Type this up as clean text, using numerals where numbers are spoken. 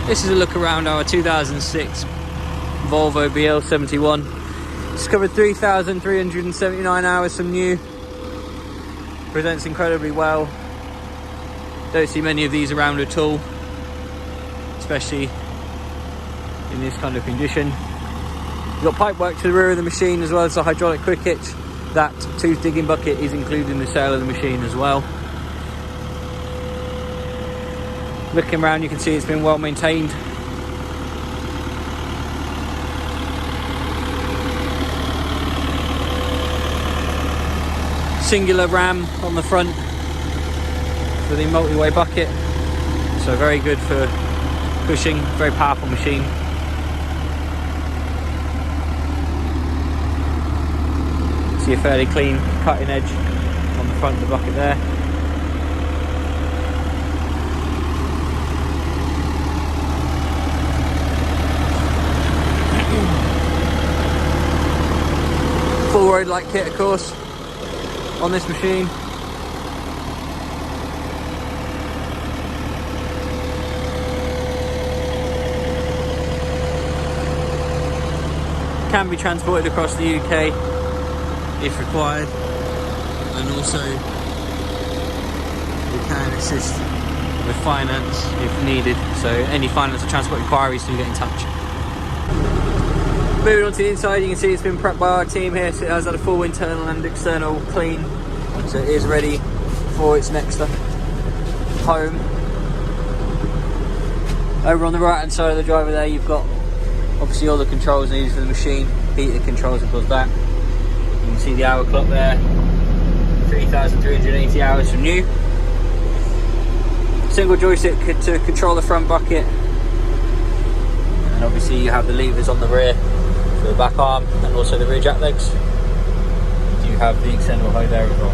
This is a look around our 2006 Volvo BL71. It's covered 3,379 hours from new. Presents incredibly well. Don't see many of these around at all, especially in this kind of condition. You've got pipe work to the rear of the machine as well as a hydraulic quick hitch. That tooth digging bucket is included in the sale of the machine as well. Looking around, you can see it's been well maintained. Singular ram on the front for the multi-way bucket, so very good for pushing, very powerful machine. See a fairly clean cutting edge on the front of the bucket there. Full road light kit, of course, on this machine. Can be transported across the UK if required, and also we can assist with finance if needed, so any finance or transport inquiries, do get in touch. Moving on to the inside, you can see it's been prepped by our team here, so it has had a full internal and external clean, so it is ready for its next home. Over on the right hand side of the driver there, you've got obviously all the controls needed for the machine, heated controls above that. You can see the hour clock there, 3,380 hours from new. Single joystick to control the front bucket, and obviously you have the levers on the rear for the back arm and also the rear jack legs. You have the extendable hose there as well.